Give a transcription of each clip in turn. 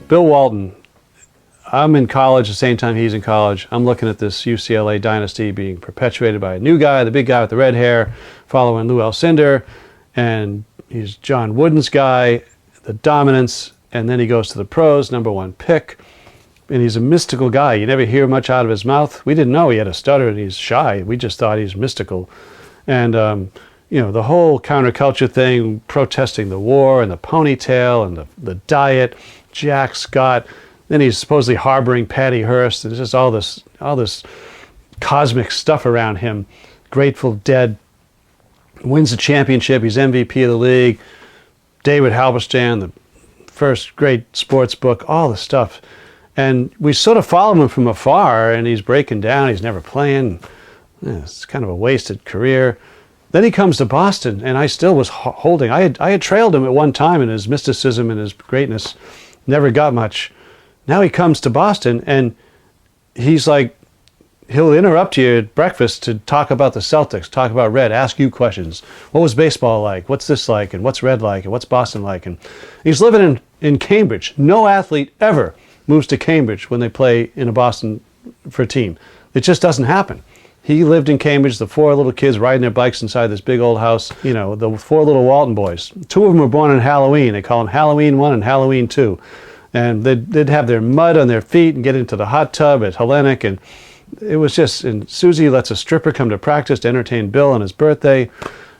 Bill Walton. I'm in college the same time he's in college. I'm looking at this UCLA dynasty being perpetuated by a new guy, the big guy with the red hair, following Lou Alcindor, and he's John Wooden's guy, the dominance, and then he goes to the pros, #1 pick, and he's a mystical guy. You never hear much out of his mouth. We didn't know he had a stutter and he's shy. We just thought he's mystical. And, the whole counterculture thing, protesting the war and the ponytail and the diet, Jack Scott. Then he's supposedly harboring Patty Hearst. There's just all this cosmic stuff around him. Grateful Dead. Wins the championship. He's MVP of the league. David Halberstam, the first great sports book, all the stuff. And we sort of follow him from afar, and he's breaking down. He's never playing. It's kind of a wasted career. Then he comes to Boston, and I still was holding. I had trailed him at one time in his mysticism and his greatness. Never got much. Now he comes to Boston, and he's like, he'll interrupt you at breakfast to talk about the Celtics, talk about Red, ask you questions. What was baseball like? What's this like? And what's Red like? And what's Boston like? And he's living in Cambridge. No athlete ever moves to Cambridge when they play in a Boston for a team. It just doesn't happen. He lived in Cambridge, the 4 little kids riding their bikes inside this big old house, the 4 little Walton boys. 2 of them were born on Halloween. They call them Halloween 1 and Halloween 2. And they'd have their mud on their feet and get into the hot tub at Hellenic. And it was just, and Susie lets a stripper come to practice to entertain Bill on his birthday.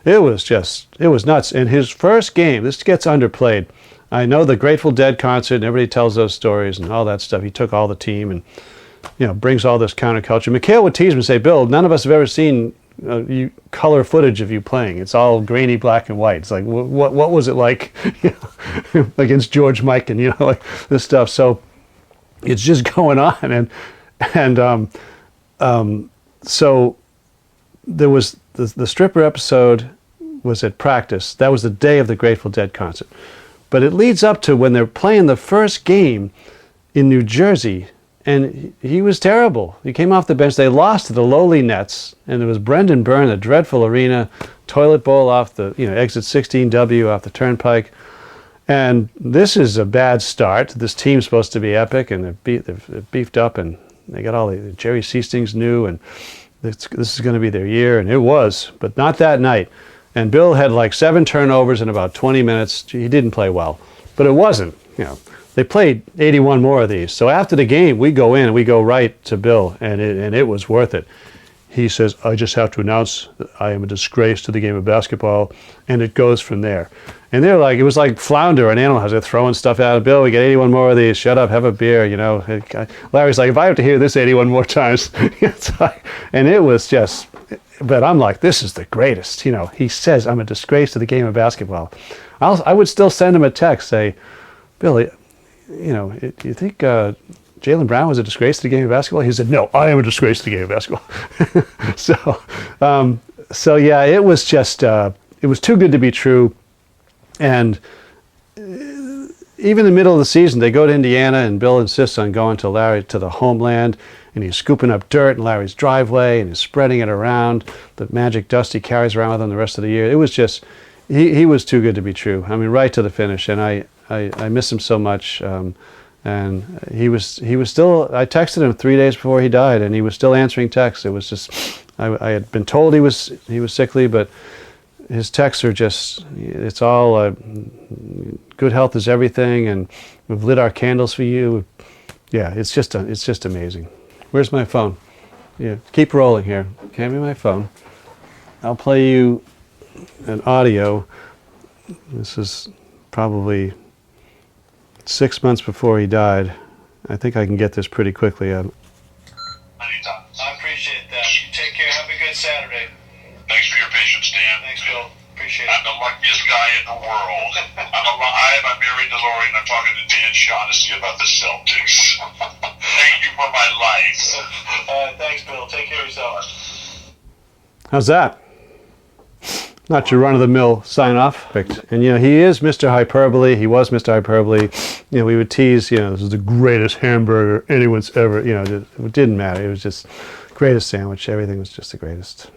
It was nuts. And his first game, this gets underplayed. I know the Grateful Dead concert, and everybody tells those stories and all that stuff. He took all the team and, brings all this counterculture. Mikhail would tease him and say, Bill, none of us have ever seen color footage of you playing. It's all grainy black and white. It's like, what was it like against George Mikan, like this stuff. So it's just going on. And so there was the stripper episode was at practice. That was the day of the Grateful Dead concert. But it leads up to when they're playing the first game in New Jersey, and he was terrible. He came off the bench. They lost to the lowly Nets, and there was Brendan Byrne, a dreadful arena, toilet bowl off the, exit 16W off the turnpike. And this is a bad start. This team's supposed to be epic, and they're beefed up, and they got all the Jerry Seastings new, and this is going to be their year, and it was, but not that night. And Bill had like 7 turnovers in about 20 minutes. He didn't play well, but it wasn't, They played 81 more of these. So after the game, we go in and we go right to Bill, and it was worth it. He says, I just have to announce that I am a disgrace to the game of basketball, and it goes from there. And they're like, it was like Flounder and Animal House. They're throwing stuff out. Bill, we get 81 more of these. Shut up, have a beer, Larry's like, if I have to hear this 81 more times. And it was just, but I'm like, this is the greatest. He says, I'm a disgrace to the game of basketball. I would still send him a text, say, Billy, you think Jaylen Brown was a disgrace to the game of basketball? He said, no, I am a disgrace to the game of basketball. So yeah, it was just, it was too good to be true. And even in the middle of the season, they go to Indiana, and Bill insists on going to Larry to the homeland, and he's scooping up dirt in Larry's driveway, and he's spreading it around, the magic dust he carries around with him the rest of the year. It was just, he was too good to be true. I mean, right to the finish, and I miss him so much. And he was still, I texted him 3 days before he died, and he was still answering texts. It was just, I had been told he was sickly, but his texts are just, it's all, good health is everything, and we've lit our candles for you. Yeah, it's just amazing. Where's my phone? Yeah, keep rolling here. Hand me my phone. I'll play you an audio. This is probably 6 months before he died. I think I can get this pretty quickly. I appreciate that. You take care. Have a good Saturday. Thanks for your patience, Dan. Thanks, Bill. Appreciate it. I'm the luckiest guy in the world. I'm married to Lori, and I'm talking to Dan Shaughnessy about the Celtics. Thank you for my life. Thanks, Bill. Take care of yourself. How's that? Not your run-of-the-mill sign-off. And, he is Mr. Hyperbole. He was Mr. Hyperbole. We would tease, this is the greatest hamburger anyone's ever, it didn't matter. It was just greatest sandwich. Everything was just the greatest.